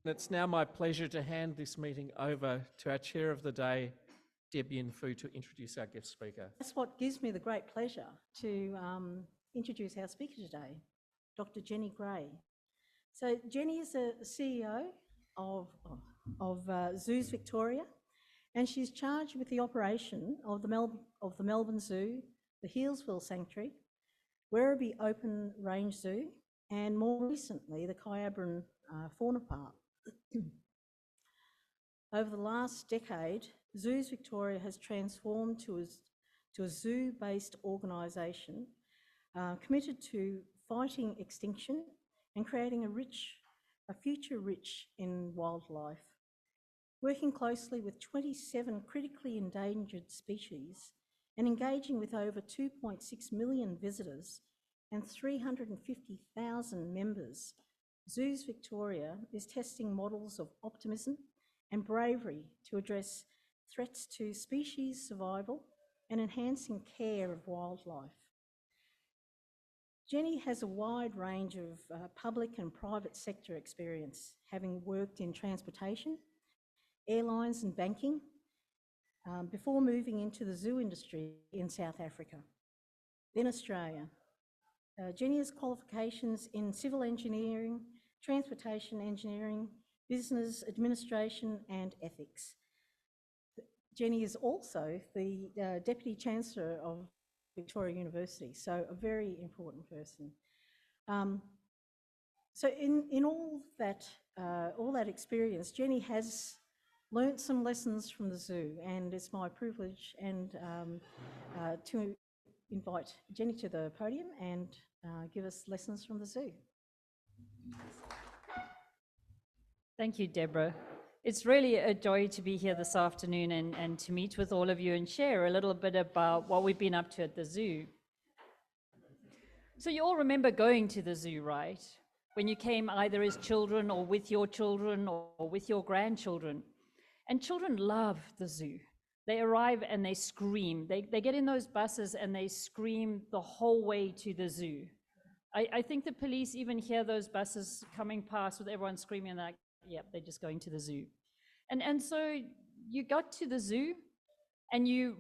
It's now my pleasure to hand this meeting over to our Chair of the Day, Deb Yin Fu, to introduce our guest speaker. That's what gives me the great pleasure to introduce our speaker today, Dr. Jenny Gray. So Jenny is a CEO of Zoos Victoria, and she's charged with the operation of the Melbourne Zoo, the Healesville Sanctuary, Werribee Open Range Zoo, and more recently the Kyabram Fauna Park. Over the last decade, Zoos Victoria has transformed to a zoo-based organisation committed to fighting extinction and creating a future rich in wildlife. Working closely with 27 critically endangered species and engaging with over 2.6 million visitors and 350,000 members, Zoos Victoria is testing models of optimism and bravery to address threats to species survival and enhancing care of wildlife. Jenny has a wide range of public and private sector experience, having worked in transportation, airlines and banking, before moving into the zoo industry in South Africa, then Australia. Jenny has qualifications in civil engineering, transportation engineering, business administration and ethics. Jenny is also the Deputy Chancellor of Victoria University, so a very important person. So in all that experience, Jenny has learnt some lessons from the zoo, and it's my privilege and to invite Jenny to the podium and give us lessons from the zoo. Thank you, Deborah. It's really a joy to be here this afternoon and to meet with all of you and share a little bit about what we've been up to at the zoo. So you all remember going to the zoo, right? When you came either as children or with your children or with your grandchildren. And children love the zoo. They arrive and they scream. They get in those buses and they scream the whole way to the zoo. I think the police even hear those buses coming past with everyone screaming and they're like, yep, they're just going to the zoo. And so you got to the zoo and you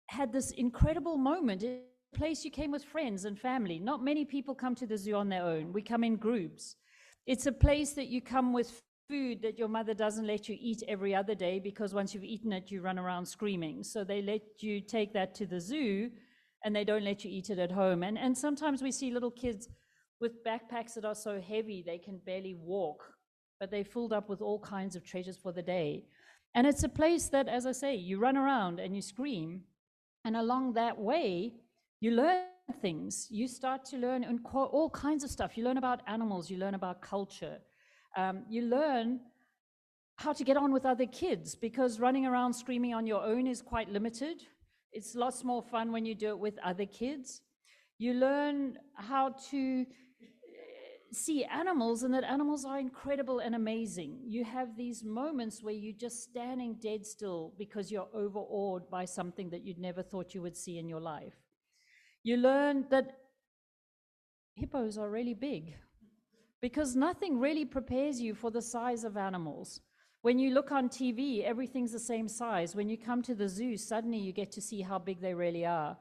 had this incredible moment, a place you came with friends and family. Not many people come to the zoo on their own. We come in groups. It's a place that you come with food that your mother doesn't let you eat every other day because once you've eaten it, you run around screaming. So they let you take that to the zoo and they don't let you eat it at home. And sometimes we see little kids with backpacks that are so heavy they can barely walk, but they're filled up with all kinds of treasures for the day. And it's a place that, as I say, you run around and you scream, and along that way, you learn things. You start to learn all kinds of stuff. You learn about animals, you learn about culture. You learn how to get on with other kids, because running around screaming on your own is quite limited. It's lots more fun when you do it with other kids. You learn how to see animals, and that animals are incredible and amazing. You have these moments where you're just standing dead still because you're overawed by something that you'd never thought you would see in your life. You learn that hippos are really big, because nothing really prepares you for the size of animals. When you look on TV, everything's the same size. When you come to the zoo, suddenly you get to see how big they really are.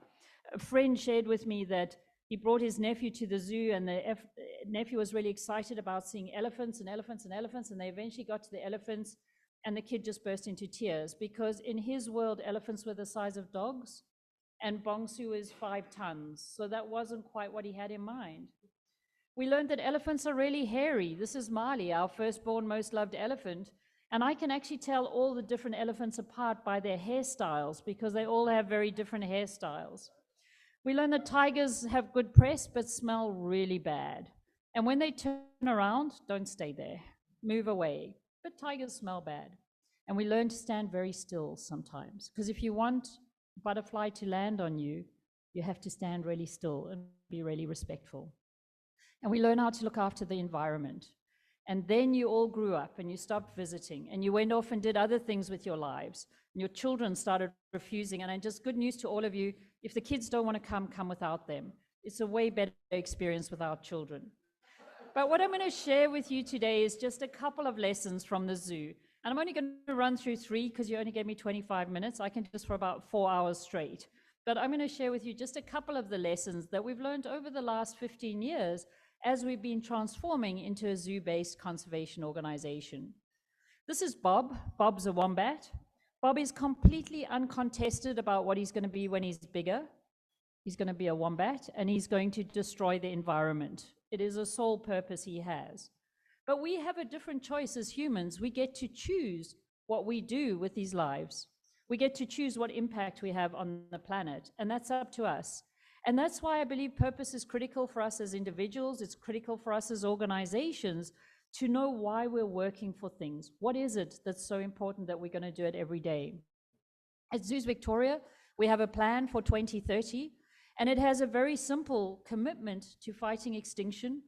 A friend shared with me that he brought his nephew to the zoo, and the nephew was really excited about seeing elephants and elephants and elephants, and they eventually got to the elephants, and the kid just burst into tears, because in his world, elephants were the size of dogs, and Bongsu is 5 tons, so that wasn't quite what he had in mind. We learned that elephants are really hairy. This is Mali, our firstborn, most loved elephant, and I can actually tell all the different elephants apart by their hairstyles, because they all have very different hairstyles. We learned that tigers have good press, but smell really bad. And when they turn around, don't stay there, move away. But tigers smell bad. And we learn to stand very still sometimes, because if you want a butterfly to land on you, you have to stand really still and be really respectful. And we learn how to look after the environment. And then you all grew up and you stopped visiting and you went off and did other things with your lives. And your children started refusing. And just good news to all of you, if the kids don't want to come, come without them. It's a way better experience with our children. But what I'm going to share with you today is just a couple of lessons from the zoo. And I'm only going to run through 3 because you only gave me 25 minutes. I can do this for about 4 hours straight. But I'm going to share with you just a couple of the lessons that we've learned over the last 15 years as we've been transforming into a zoo-based conservation organization. This is Bob. Bob's a wombat. Bob is completely uncontested about what he's going to be when he's bigger. He's going to be a wombat, and he's going to destroy the environment. It is a sole purpose he has. But we have a different choice as humans. We get to choose what we do with these lives. We get to choose what impact we have on the planet, and that's up to us. And that's why I believe purpose is critical for us as individuals. It's critical for us as organizations to know why we're working for things. What is it that's so important that we're going to do it every day? At Zoos Victoria, we have a plan for 2030, and it has a very simple commitment to fighting extinction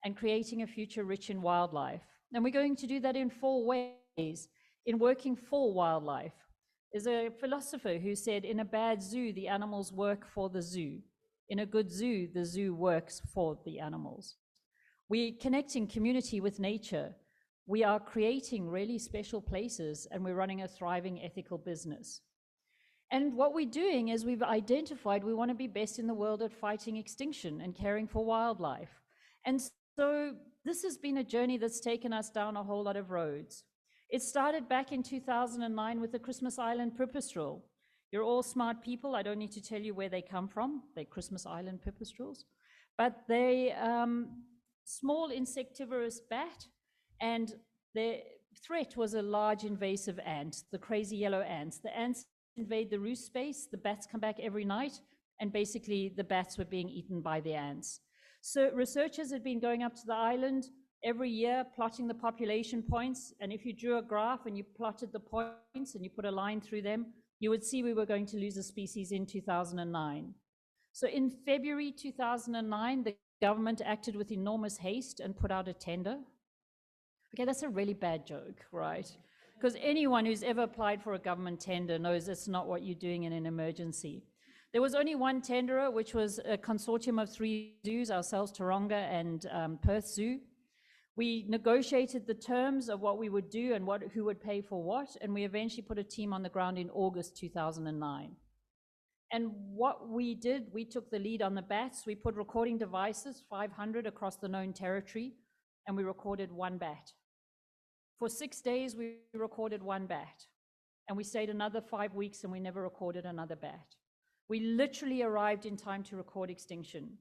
and creating a future rich in wildlife. And we're going to do that in 4 ways, in working for wildlife. There's a philosopher who said, in a bad zoo, the animals work for the zoo. In a good zoo, the zoo works for the animals. We're connecting community with nature. We are creating really special places, and we're running a thriving ethical business. And what we're doing is we've identified we want to be best in the world at fighting extinction and caring for wildlife. And so this has been a journey that's taken us down a whole lot of roads. It started back in 2009 with the Christmas Island pipistrelle. You're all smart people. I don't need to tell you where they come from. They're Christmas Island pipistrelles. But they small insectivorous bat, and their threat was a large invasive ant, the crazy yellow ants. The ants invade the roost space, the bats come back every night, and basically the bats were being eaten by the ants. So researchers had been going up to the island every year, plotting the population points, and if you drew a graph and you plotted the points and you put a line through them, you would see we were going to lose a species in 2009. So in February 2009, the government acted with enormous haste and put out a tender. Okay, that's a really bad joke, right? Because anyone who's ever applied for a government tender knows it's not what you're doing in an emergency. There was only one tenderer, which was a consortium of 3 zoos, ourselves, Taronga and Perth Zoo. We negotiated the terms of what we would do and who would pay for what, and we eventually put a team on the ground in August 2009. And what we did, we took the lead on the bats. We put recording devices, 500 across the known territory, and we recorded 1 bat. For 6 days, we recorded 1 bat, and we stayed another 5 weeks and we never recorded another bat. We literally arrived in time to record extinction.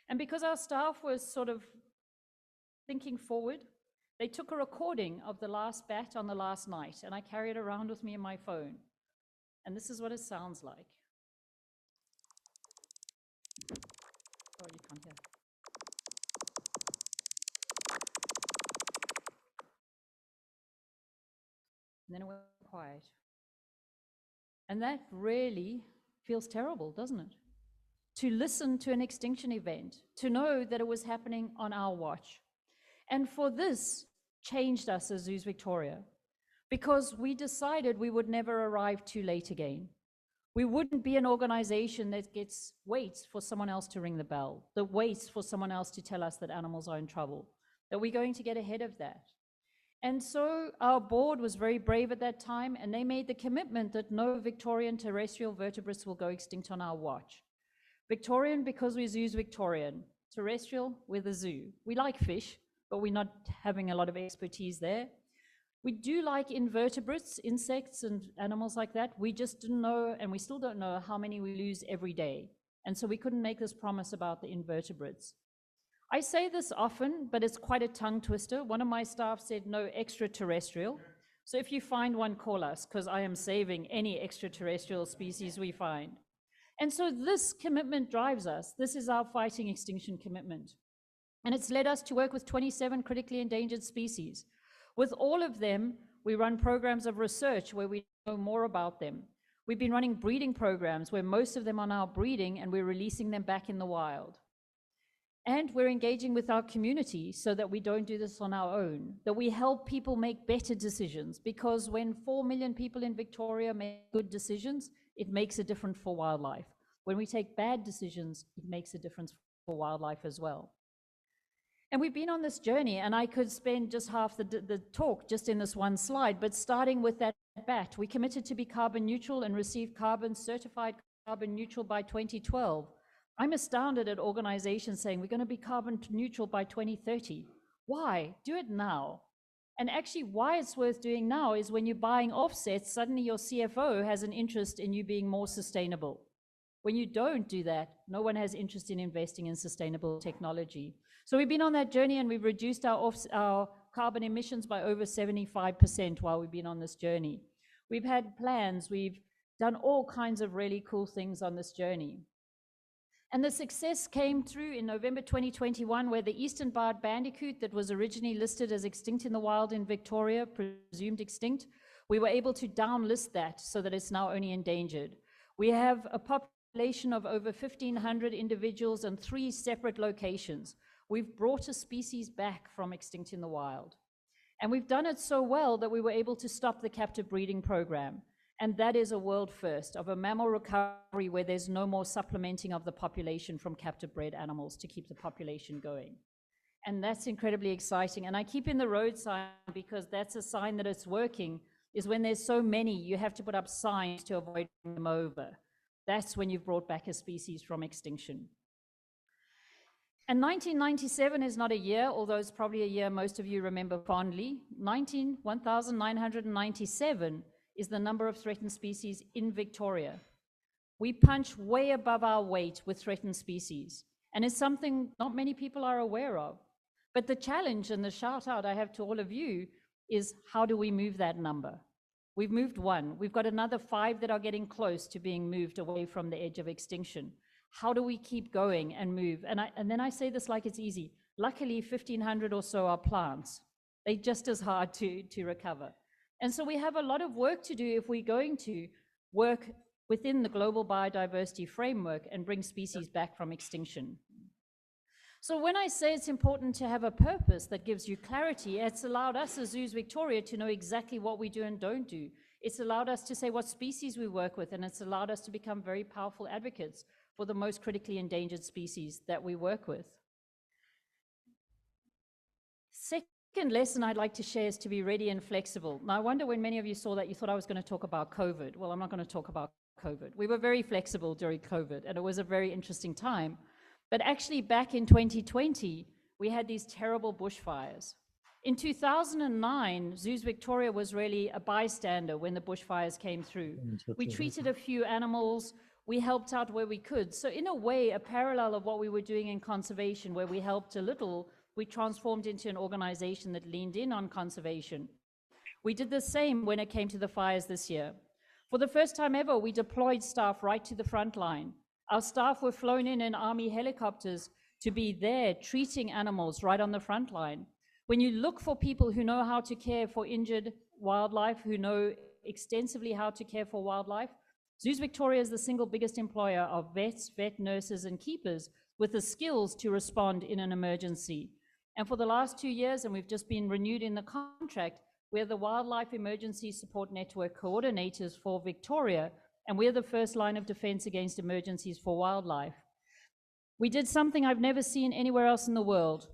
And because our staff was sort of thinking forward, they took a recording of the last bat on the last night, and I carry it around with me in my phone. And this is what it sounds like. Oh, you can't hear. And then it went quiet. And that really feels terrible, doesn't it? To listen to an extinction event, to know that it was happening on our watch. And for this changed us as Zoos Victoria, because we decided we would never arrive too late again. We wouldn't be an organization that waits for someone else to ring the bell, that waits for someone else to tell us that animals are in trouble, that we're going to get ahead of that. And so our board was very brave at that time, and they made the commitment that no Victorian terrestrial vertebrates will go extinct on our watch. Victorian because we're Zoos Victorian. Terrestrial, we're the zoo. We like fish, but we're not having a lot of expertise there. We do like invertebrates, insects and animals like that. We just didn't know, and we still don't know, how many we lose every day. And so we couldn't make this promise about the invertebrates. I say this often, but it's quite a tongue twister. One of my staff said no extraterrestrial. So if you find one, call us, because I am saving any extraterrestrial species we find. And so this commitment drives us. This is our fighting extinction commitment. And it's led us to work with 27 critically endangered species. With all of them, we run programs of research where we know more about them. We've been running breeding programs where most of them are now breeding, and we're releasing them back in the wild. And we're engaging with our community so that we don't do this on our own, that we help people make better decisions, because when 4 million people in Victoria make good decisions, it makes a difference for wildlife. When we take bad decisions, it makes a difference for wildlife as well. And we've been on this journey, and I could spend just half the talk just in this one slide, but starting with that bat, we committed to be carbon neutral and receive certified carbon neutral by 2012. I'm astounded at organizations saying we're going to be carbon neutral by 2030. Why? Do it now. And actually why it's worth doing now is when you're buying offsets, suddenly your CFO has an interest in you being more sustainable. When you don't do that, no one has interest in investing in sustainable technology. So we've been on that journey, and we've reduced our carbon emissions by over 75% while we've been on this journey. We've had plans, we've done all kinds of really cool things on this journey. And the success came through in November 2021, where the eastern barred bandicoot that was originally listed as extinct in the wild in Victoria, presumed extinct, we were able to downlist that so that it's now only endangered. We have a population of over 1,500 individuals in 3 separate locations. We've brought a species back from extinct in the wild. And we've done it so well that we were able to stop the captive breeding program. And that is a world first of a mammal recovery where there's no more supplementing of the population from captive bred animals to keep the population going. And that's incredibly exciting. And I keep in the road sign because that's a sign that it's working, is when there's so many, you have to put up signs to avoid them over. That's when you've brought back a species from extinction. And 1997 is not a year, although it's probably a year most of you remember fondly. 1,997 is the number of threatened species in Victoria. We punch way above our weight with threatened species, and it's something not many people are aware of. But the challenge and the shout out I have to all of you is, how do we move that number? We've moved 1. We've got another 5 that are getting close to being moved away from the edge of extinction. How do we keep going and move? And then I say this like it's easy. Luckily, 1,500 or so are plants. They're just as hard to recover. And so we have a lot of work to do if we're going to work within the global biodiversity framework and bring species back from extinction. So when I say it's important to have a purpose that gives you clarity, it's allowed us as Zoos Victoria to know exactly what we do and don't do. It's allowed us to say what species we work with, and it's allowed us to become very powerful advocates for the most critically endangered species that we work with. Second lesson I'd like to share is to be ready and flexible. Now, I wonder when many of you saw that, you thought I was going to talk about COVID. Well, I'm not going to talk about COVID. We were very flexible during COVID, and it was a very interesting time. But actually, back in 2020, we had these terrible bushfires. In 2009, Zoos Victoria was really a bystander when the bushfires came through. We treated a few animals, we helped out where we could. So in a way, a parallel of what we were doing in conservation, where we helped a little, we transformed into an organization that leaned in on conservation. We did the same when it came to the fires this year. For the first time ever, we deployed staff right to the front line. Our staff were flown in Army helicopters to be there treating animals right on the front line. When you look for people who know how to care for injured wildlife, who know extensively how to care for wildlife, Zoos Victoria is the single biggest employer of vets, vet nurses, and keepers with the skills to respond in an emergency. And for the last 2 years, and we've just been renewed in the contract, we're the Wildlife Emergency Support Network coordinators for Victoria, and we're the first line of defense against emergencies for wildlife. We did something I've never seen anywhere else in the world.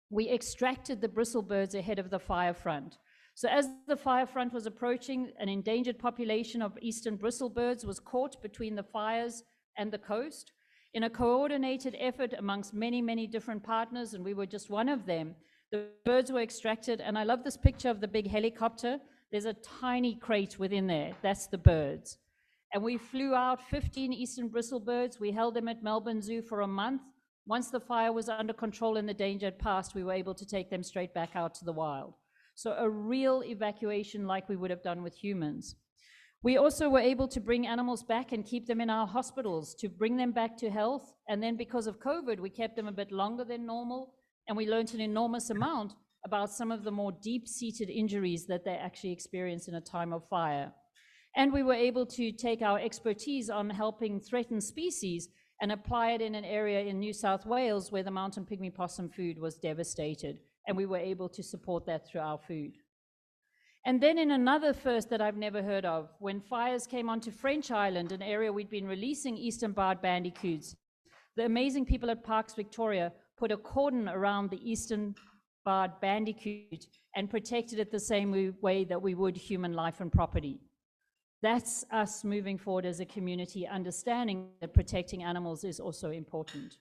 We extracted the bristlebirds ahead of the fire front. So as the fire front was approaching, an endangered population of eastern bristlebirds was caught between the fires and the coast. In a coordinated effort amongst many, many different partners, and we were just one of them, the birds were extracted. And I love this picture of the big helicopter. There's a tiny crate within there. That's the birds. And we flew out 15 eastern bristlebirds. We held them at Melbourne Zoo for a month. Once the fire was under control and the danger had passed, we were able to take them straight back out to the wild. So a real evacuation like we would have done with humans. We also were able to bring animals back and keep them in our hospitals to bring them back to health. And then because of COVID, we kept them a bit longer than normal. And we learned an enormous amount about some of the more deep-seated injuries that they actually experience in a time of fire. And we were able to take our expertise on helping threatened species and apply it in an area in New South Wales where the mountain pygmy possum food was devastated. And we were able to support that through our food. And then in another first that I've never heard of, when fires came onto French Island, an area we'd been releasing eastern barred bandicoots, the amazing people at Parks Victoria put a cordon around the eastern barred bandicoot and protected it the same way that we would human life and property. That's us moving forward as a community, understanding that protecting animals is also important.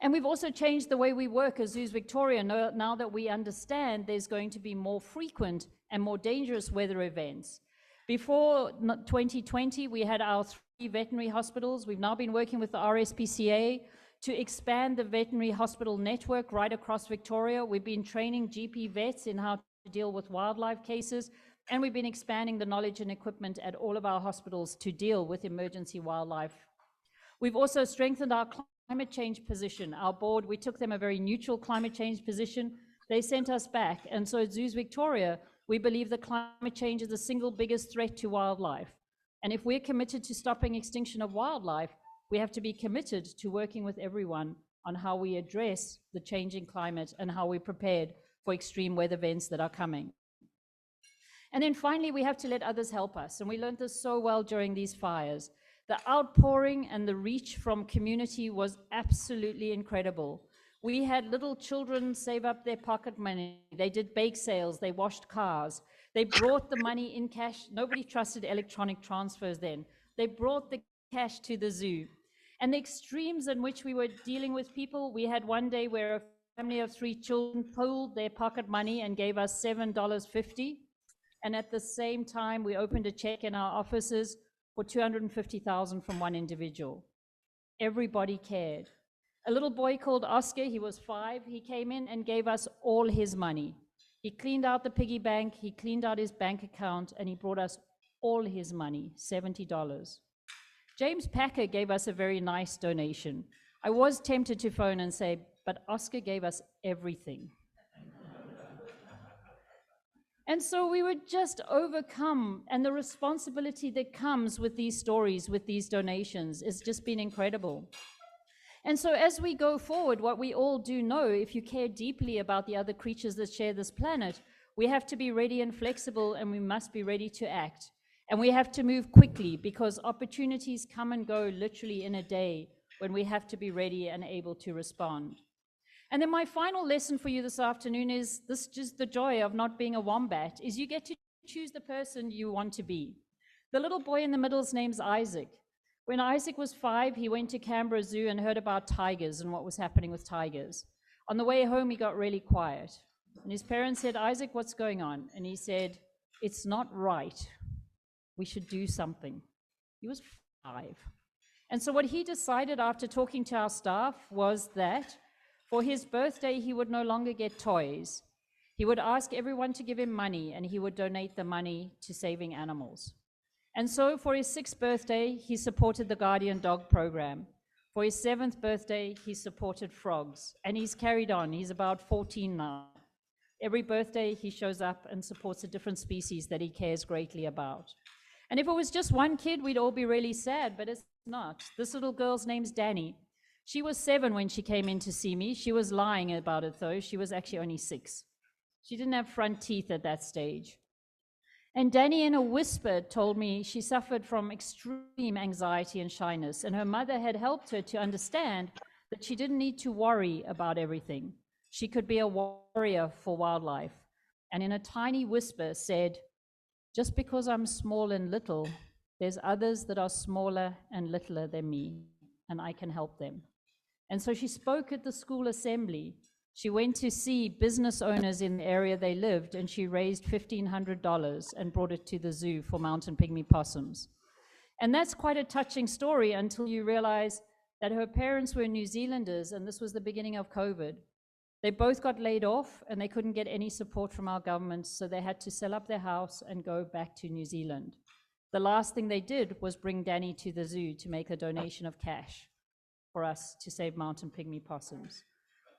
And we've also changed the way we work as Zoos Victoria now that we understand there's going to be more frequent and more dangerous weather events. Before 2020, we had our 3 veterinary hospitals. We've now been working with the RSPCA to expand the veterinary hospital network right across Victoria. We've been training GP vets in how to deal with wildlife cases, and we've been expanding the knowledge and equipment at all of our hospitals to deal with emergency wildlife. We've also strengthened our climate change position. Our board, we took them a very neutral climate change position. They sent us back. And so at Zoos Victoria, we believe that climate change is the single biggest threat to wildlife. And if we're committed to stopping extinction of wildlife, we have to be committed to working with everyone on how we address the changing climate and how we're prepared for extreme weather events that are coming. And then finally, we have to let others help us. And we learned this so well during these fires. The outpouring and the reach from community was absolutely incredible. We had little children save up their pocket money. They did bake sales, they washed cars. They brought the money in cash. Nobody trusted electronic transfers then. They brought the cash to the zoo. And the extremes in which we were dealing with people, we had one day where a family of 3 children pooled their pocket money and gave us $7.50. And at the same time, we opened a check in our offices for $250,000 from one individual. Everybody cared. A little boy called Oscar, he was 5, he came in and gave us all his money. He cleaned out the piggy bank, he cleaned out his bank account, and he brought us all his money, $70. James Packer gave us a very nice donation. I was tempted to phone and say, but Oscar gave us everything. And so we were just overcome, and the responsibility that comes with these stories, with these donations, has just been incredible. And so as we go forward, what we all do know, if you care deeply about the other creatures that share this planet, we have to be ready and flexible, and we must be ready to act. And we have to move quickly, because opportunities come and go literally in a day when we have to be ready and able to respond. And then my final lesson for you this afternoon is this, just the joy of not being a wombat, is you get to choose the person you want to be. The little boy in the middle's name's Isaac. When Isaac was 5, he went to Canberra Zoo and heard about tigers and what was happening with tigers. On the way home, he got really quiet. And his parents said, Isaac, what's going on? And he said, it's not right. We should do something. He was 5. And so what he decided after talking to our staff was that for his birthday, he would no longer get toys. He would ask everyone to give him money, and he would donate the money to saving animals. And so for his 6th birthday, he supported the Guardian Dog program. For his 7th birthday, he supported frogs, and he's carried on. He's about 14 now. Every birthday, he shows up and supports a different species that he cares greatly about. And if it was just one kid, we'd all be really sad, but it's not. This little girl's name's Danny. She was 7 when she came in to see me. She was lying about it, though. She was actually only 6. She didn't have front teeth at that stage. And Danny, in a whisper, told me she suffered from extreme anxiety and shyness, and her mother had helped her to understand that she didn't need to worry about everything. She could be a warrior for wildlife. And in a tiny whisper said, just because I'm small and little, there's others that are smaller and littler than me, and I can help them. And so she spoke at the school assembly. She went to see business owners in the area they lived, and she raised $1,500 and brought it to the zoo for mountain pygmy possums. And that's quite a touching story until you realize that her parents were New Zealanders, and this was the beginning of COVID. They both got laid off, and they couldn't get any support from our government, so they had to sell up their house and go back to New Zealand. The last thing they did was bring Danny to the zoo to make a donation of cash for us to save mountain pygmy possums.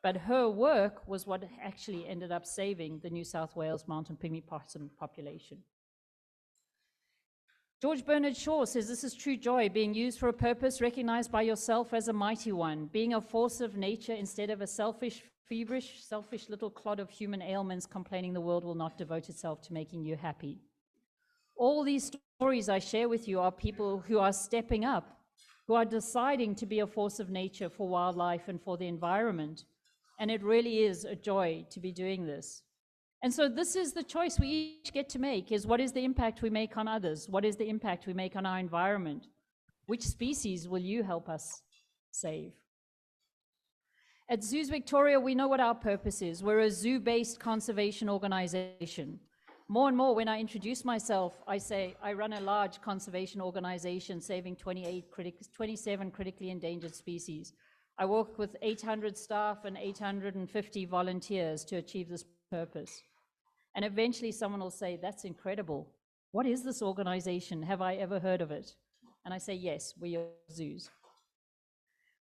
But her work was what actually ended up saving the New South Wales mountain pygmy possum population. George Bernard Shaw says this is true joy, being used for a purpose recognized by yourself as a mighty one, being a force of nature instead of a selfish, feverish, selfish little clod of human ailments complaining the world will not devote itself to making you happy. All these stories I share with you are people who are stepping up who are deciding to be a force of nature for wildlife and for the environment. And it really is a joy to be doing this. And so this is the choice we each get to make, is what is the impact we make on others? What is the impact we make on our environment? Which species will you help us save? At Zoos Victoria, we know what our purpose is. We're a zoo-based conservation organization. More and more, when I introduce myself, I say I run a large conservation organization saving 27 critically endangered species. I work with 800 staff and 850 volunteers to achieve this purpose. And eventually someone will say, that's incredible. What is this organization? Have I ever heard of it? And I say, yes, we are zoos.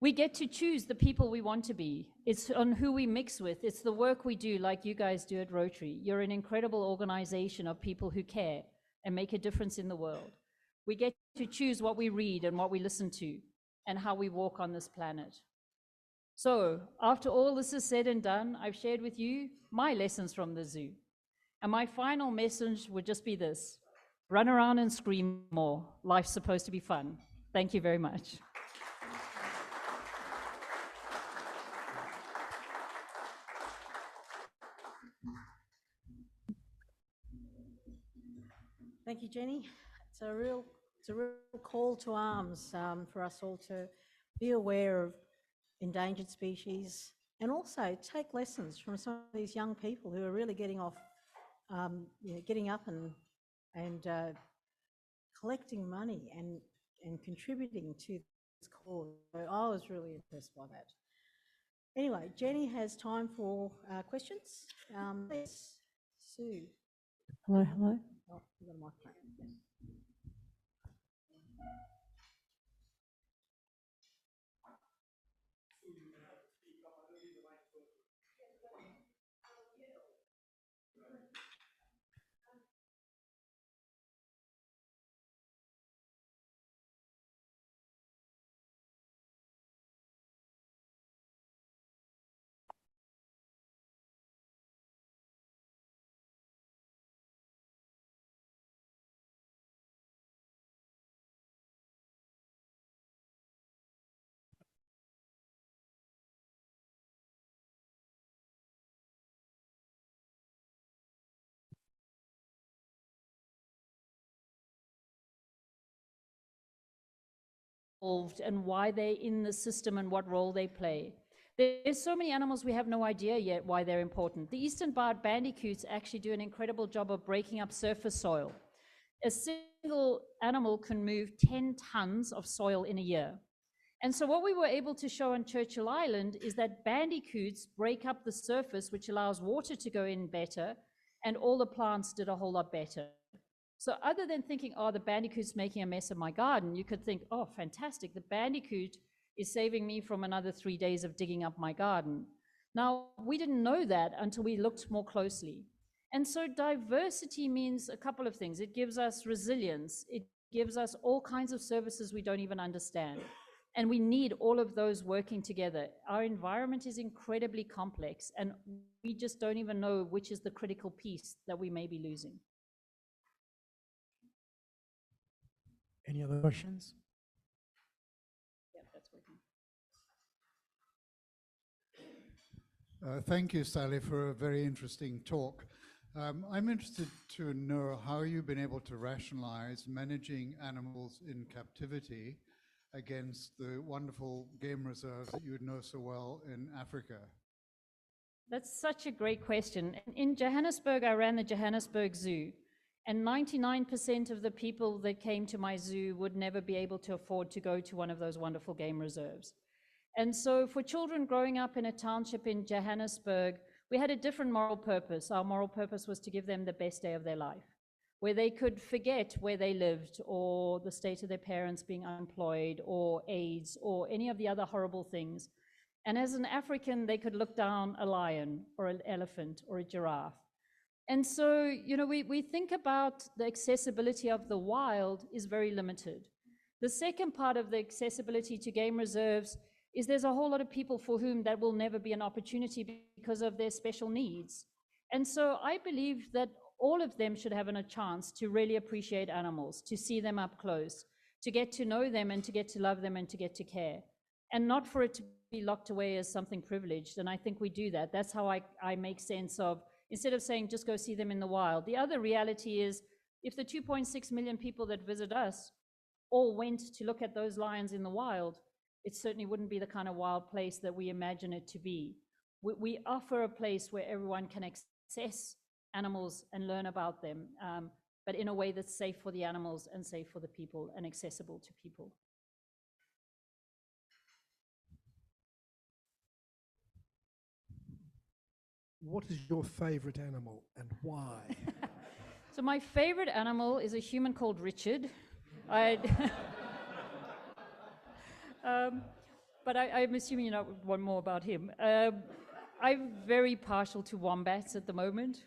We get to choose the people we want to be. It's on who we mix with. It's the work we do, like you guys do at Rotary. You're an incredible organization of people who care and make a difference in the world. We get to choose what we read and what we listen to and how we walk on this planet. So after all this is said and done, I've shared with you my lessons from the zoo. And my final message would just be this: run around and scream more. Life's supposed to be fun. Thank you very much. Thank you, Jenny. It's a real call to arms for us all to be aware of endangered species and also take lessons from some of these young people who are really getting off, getting up and collecting money and contributing to this cause. So I was really impressed by that. Anyway, Jenny has time for questions. Yes, Sue. Hello, hello. Oh, you've got a microphone. Yes. And why they're in the system and what role they play. There's so many animals we have no idea yet why they're important. The eastern barred bandicoots actually do an incredible job of breaking up surface soil. A single animal can move 10 tons of soil in a year. And so what we were able to show on Churchill Island is that bandicoots break up the surface, which allows water to go in better, and all the plants did a whole lot better. So other than thinking, oh, the bandicoot's making a mess of my garden, you could think, oh, fantastic, the bandicoot is saving me from another 3 days of digging up my garden. Now, we didn't know that until we looked more closely. And so diversity means a couple of things. It gives us resilience. It gives us all kinds of services we don't even understand. And we need all of those working together. Our environment is incredibly complex, and we just don't even know which is the critical piece that we may be losing. Any other questions? Yeah, that's working. Thank you, Sally, for a very interesting talk. I'm interested to know how you've been able to rationalize managing animals in captivity against the wonderful game reserves that you would know so well in Africa. That's such a great question. In Johannesburg, I ran the Johannesburg Zoo, and 99% of the people that came to my zoo would never be able to afford to go to one of those wonderful game reserves. And so for children growing up in a township in Johannesburg, we had a different moral purpose. Our moral purpose was to give them the best day of their life, where they could forget where they lived or the state of their parents being unemployed or AIDS or any of the other horrible things. And as an African, they could look down a lion or an elephant or a giraffe. And so, you know, we think about the accessibility of the wild is very limited. The second part of the accessibility to game reserves is there's a whole lot of people for whom that will never be an opportunity because of their special needs. And so I believe that all of them should have a chance to really appreciate animals, to see them up close, to get to know them and to get to love them and to get to care, and not for it to be locked away as something privileged. And I think we do that. That's how I make sense of, instead of saying just go see them in the wild. The other reality is, if the 2.6 million people that visit us all went to look at those lions in the wild, it certainly wouldn't be the kind of wild place that we imagine it to be. We offer a place where everyone can access animals and learn about them, but in a way that's safe for the animals and safe for the people and accessible to people. What is your favorite animal and why? So my favorite animal is a human called Richard. But I'm assuming you know one more about him. I'm very partial to wombats at the moment.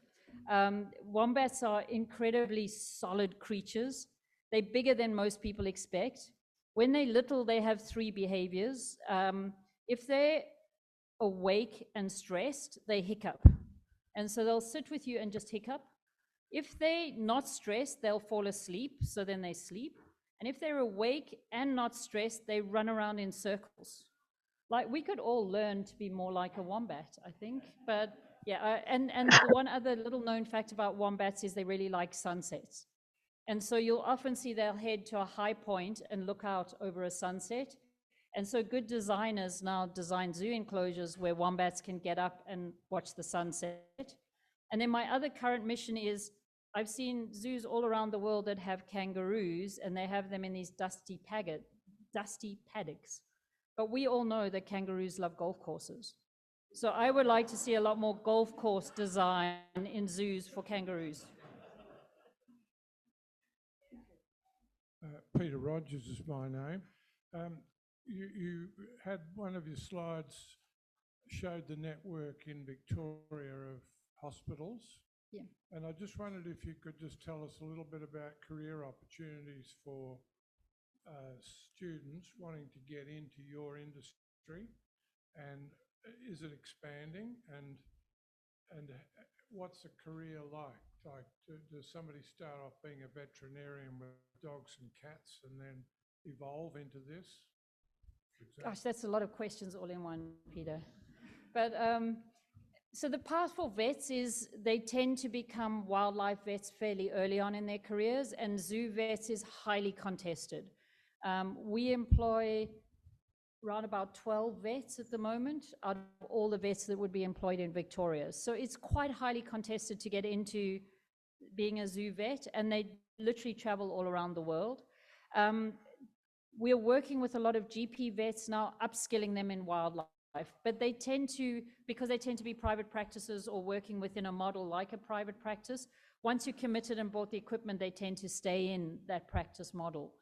Wombats are incredibly solid creatures. They're bigger than most people expect. When they're little, they have 3 behaviors. If they're awake and stressed, they hiccup. And so they'll sit with you and just hiccup. If they're not stressed, they'll fall asleep, so then they sleep. And if they're awake and not stressed, they run around in circles. Like, we could all learn to be more like a wombat, I think. But yeah, and the one other little known fact about wombats is they really like sunsets. And so you'll often see they'll head to a high point and look out over a sunset. And so good designers now design zoo enclosures where wombats can get up and watch the sunset. And then my other current mission is, I've seen zoos all around the world that have kangaroos, and they have them in these dusty paddocks. But we all know that kangaroos love golf courses. So I would like to see a lot more golf course design in zoos for kangaroos. Peter Rogers is my name. You had one of your slides showed the network in Victoria of hospitals. Yeah. And I just wondered if you could just tell us a little bit about career opportunities for students wanting to get into your industry, and is it expanding, and what's a career like? Like, does somebody start off being a veterinarian with dogs and cats and then evolve into this? Gosh, that's a lot of questions all in one, Peter. But so the path for vets is they tend to become wildlife vets fairly early on in their careers, and zoo vets is highly contested. We employ around about 12 vets at the moment out of all the vets that would be employed in Victoria. So it's quite highly contested to get into being a zoo vet, and they literally travel all around the world. We're working with a lot of GP vets now, upskilling them in wildlife, but they tend to, because they tend to be private practices or working within a model like a private practice, once you're committed and bought the equipment, they tend to stay in that practice model.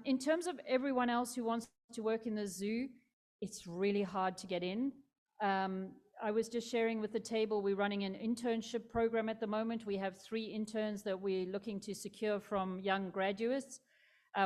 In terms of everyone else who wants to work in the zoo, it's really hard to get in. I was just sharing with the table, we're running an internship program at the moment. We have 3 interns that we're looking to secure from young graduates,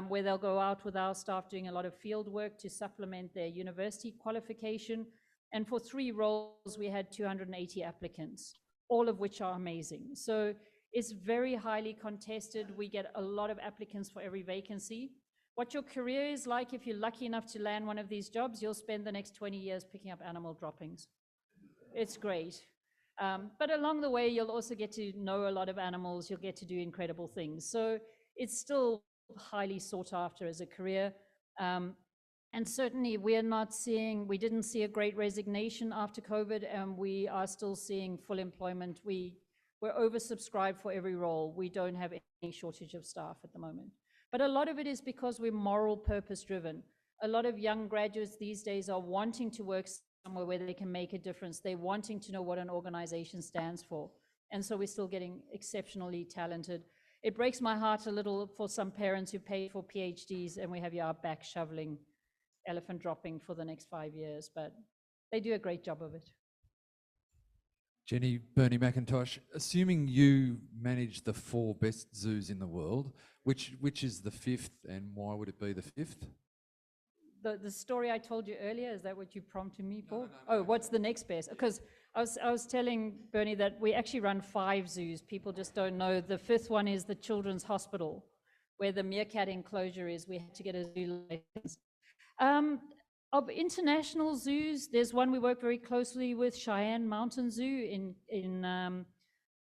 where they'll go out with our staff doing a lot of field work to supplement their university qualification. And for 3 roles, we had 280 applicants, all of which are amazing. So it's very highly contested. We get a lot of applicants for every vacancy. What your career is like, if you're lucky enough to land one of these jobs, you'll spend the next 20 years picking up animal droppings. It's great. But along the way, you'll also get to know a lot of animals. You'll get to do incredible things. So it's still highly sought after as a career. And certainly we didn't see a great resignation after COVID, and we are still seeing full employment. We're oversubscribed for every role. We don't have any shortage of staff at the moment. But a lot of it is because we're moral purpose driven. A lot of young graduates these days are wanting to work somewhere where they can make a difference. They're wanting to know what an organization stands for. And so we're still getting exceptionally talented. It breaks my heart a little for some parents who pay for PhDs and we have you out back shoveling elephant dropping for the next 5 years, but they do a great job of it. Jenny, Bernie McIntosh, assuming you manage the 4 best zoos in the world, which is the 5th, and why would it be the 5th? The story I told you earlier, is that what you prompted me for? No. What's the next best? Because I was telling Bernie that we actually run 5 zoos. People just don't know. The 5th one is the Children's Hospital, where the meerkat enclosure is. We had to get a zoo license. Of international zoos, there's one we work very closely with, Cheyenne Mountain Zoo in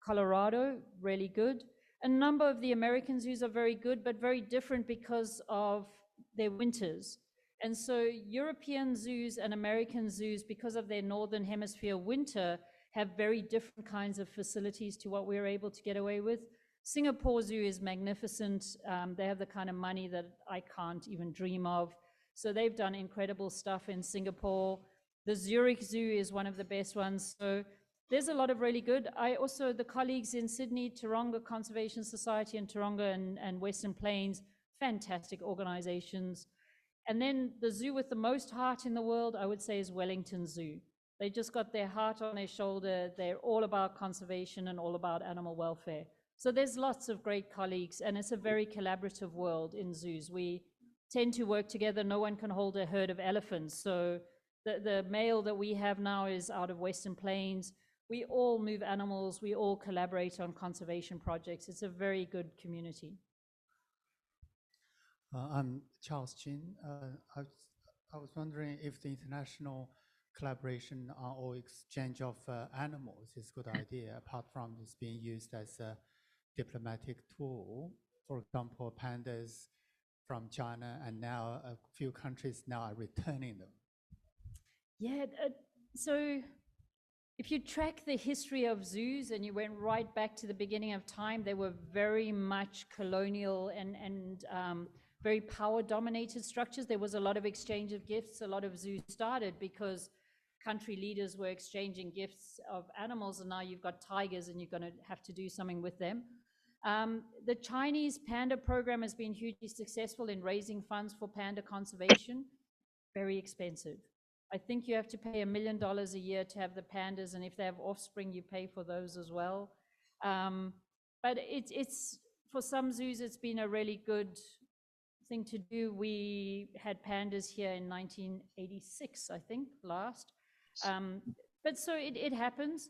Colorado, really good. A number of the American zoos are very good, but very different because of their winters. And so European zoos and American zoos, because of their Northern Hemisphere winter, have very different kinds of facilities to what we're able to get away with. Singapore Zoo is magnificent. They have the kind of money that I can't even dream of. So they've done incredible stuff in Singapore. The Zurich Zoo is one of the best ones. So there's a lot of really good. The colleagues in Sydney, Taronga Conservation Society and Taronga and Western Plains, fantastic organizations. And then the zoo with the most heart in the world, I would say, is Wellington Zoo. They just got their heart on their shoulder. They're all about conservation and all about animal welfare. So there's lots of great colleagues, and it's a very collaborative world in zoos. We tend to work together. No one can hold a herd of elephants. So the male that we have now is out of Western Plains. We all move animals. We all collaborate on conservation projects. It's a very good community. I'm Charles Chin. I was wondering if the international collaboration or exchange of animals is a good idea, apart from this being used as a diplomatic tool. For example, pandas from China, and now a few countries now are returning them. Yeah, so if you track the history of zoos and you went right back to the beginning of time, they were very much colonial and very power-dominated structures. There was a lot of exchange of gifts. A lot of zoos started because country leaders were exchanging gifts of animals, and now you've got tigers and you're going to have to do something with them. The Chinese panda program has been hugely successful in raising funds for panda conservation. Very expensive. I think you have to pay $1 million a year to have the pandas, and if they have offspring, you pay for those as well. But it's for some zoos, it's been a really good thing to do. We had pandas here in 1986, I think, last. But so it happens.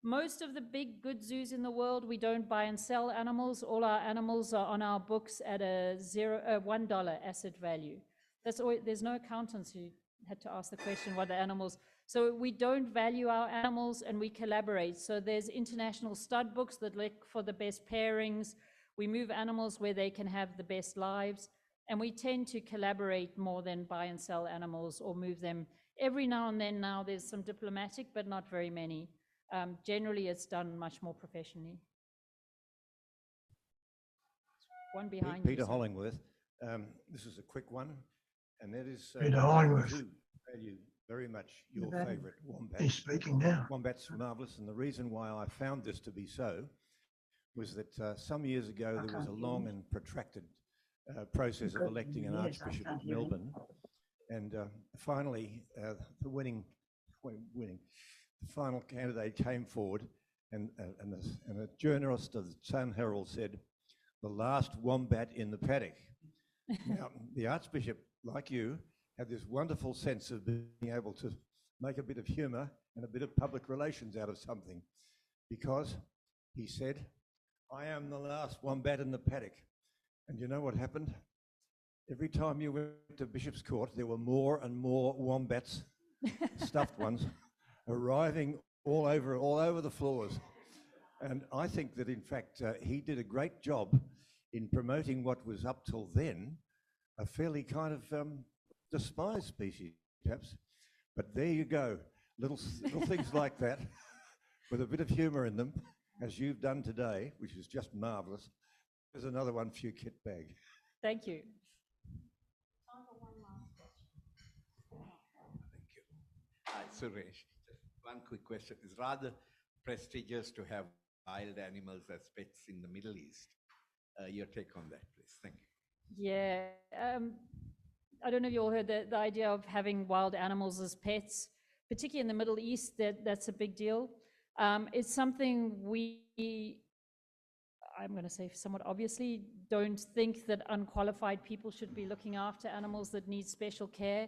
Most of the big good zoos in the world, we don't buy and sell animals. All our animals are on our books at a $1 asset value. That's always, there's no accountants who had to ask the question, what the animals. So we don't value our animals and we collaborate. So there's international stud books that look for the best pairings. We move animals where they can have the best lives. And we tend to collaborate more than buy and sell animals or move them. Every now and then now there's some diplomatic, but not very many. Generally, it's done much more professionally. One behind Peter you. Hollingworth. This is a quick one, and that is Peter Hollingworth. I do value very much your favourite wombat. He's speaking now. Wombats are marvellous, and the reason why I found this to be so was that some years ago there was a long and protracted process of electing an Archbishop of Melbourne, and finally the final candidate came forward, and a journalist of the Sun Herald said, "The last wombat in the paddock." Now, the Archbishop, like you, had this wonderful sense of being able to make a bit of humour and a bit of public relations out of something, because he said, "I am the last wombat in the paddock." And you know what happened? Every time you went to Bishop's Court, there were more and more wombats, stuffed ones, arriving all over the floors. And I think that, in fact, he did a great job in promoting what was up till then a fairly kind of despised species, perhaps. But there you go, little things like that, with a bit of humour in them, as you've done today, which is just marvellous. There's another one for you, Kit Bag. Thank you. Thank you. Hi, Suresh. Just one quick question. It's rather prestigious to have wild animals as pets in the Middle East. Your take on that, please. Thank you. Yeah. I don't know if you all heard the idea of having wild animals as pets, particularly in the Middle East. That's a big deal. It's something I'm going to say somewhat obviously, don't think that unqualified people should be looking after animals that need special care.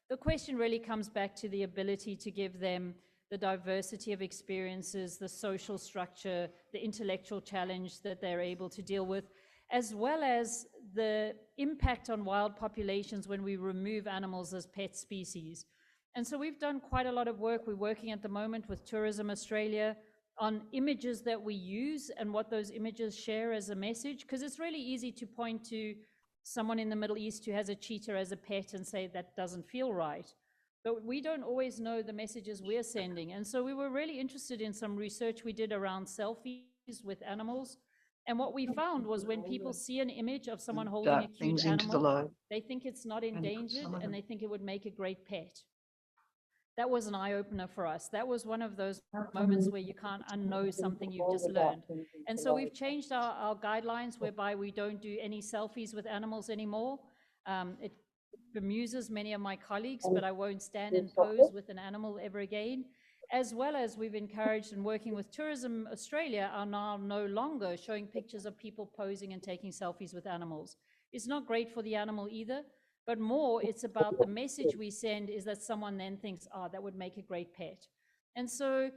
The question really comes back to the ability to give them the diversity of experiences, the social structure, the intellectual challenge that they're able to deal with, as well as the impact on wild populations when we remove animals as pet species. And so we've done quite a lot of work. We're working at the moment with Tourism Australia on images that we use and what those images share as a message, because it's really easy to point to someone in the Middle East who has a cheetah as a pet and say that doesn't feel right. But we don't always know the messages we're sending. And so we were really interested in some research we did around selfies with animals. And what we found was when people see an image of someone holding a cute animal, they think it's not endangered and they think it would make a great pet. That was an eye-opener for us. That was one of those moments where you can't unknow something you've just learned. And so we've changed our guidelines whereby we don't do any selfies with animals anymore. It bemuses many of my colleagues, but I won't stand and pose with an animal ever again. As well as we've encouraged and working with Tourism Australia are now no longer showing pictures of people posing and taking selfies with animals. It's not great for the animal either, but more it's about the message we send is that someone then thinks, oh, that would make a great pet. And so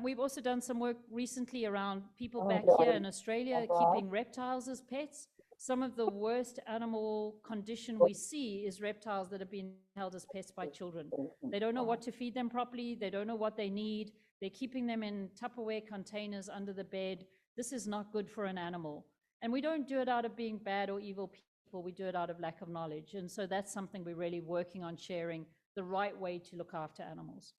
we've also done some work recently around people back here in Australia keeping reptiles as pets. Some of the worst animal condition we see is reptiles that have been held as pets by children. They don't know what to feed them properly. They don't know what they need. They're keeping them in Tupperware containers under the bed. This is not good for an animal. And we don't do it out of being bad or evil people. We do it out of lack of knowledge. And so that's something we're really working on sharing, the right way to look after animals.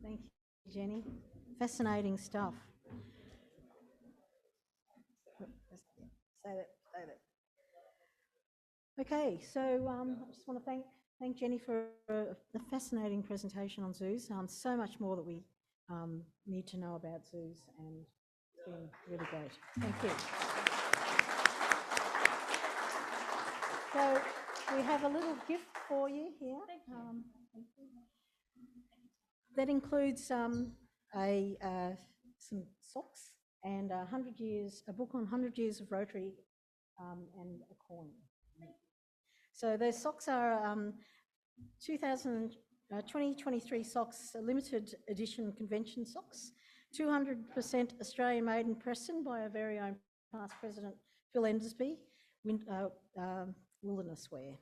Thank you, Jenny. Fascinating stuff. Say that. Okay, so I just want to thank Jenny for the fascinating presentation on zoos. So much more that we need to know about zoos, and it's been really great. Thank you. So we have a little gift for you here. That includes some socks and a book on 100 years of Rotary and a coin. So those socks are 2023 socks, limited edition convention socks, 200% Australian made in Preston by our very own past president, Phil Endersby, wilderness wear.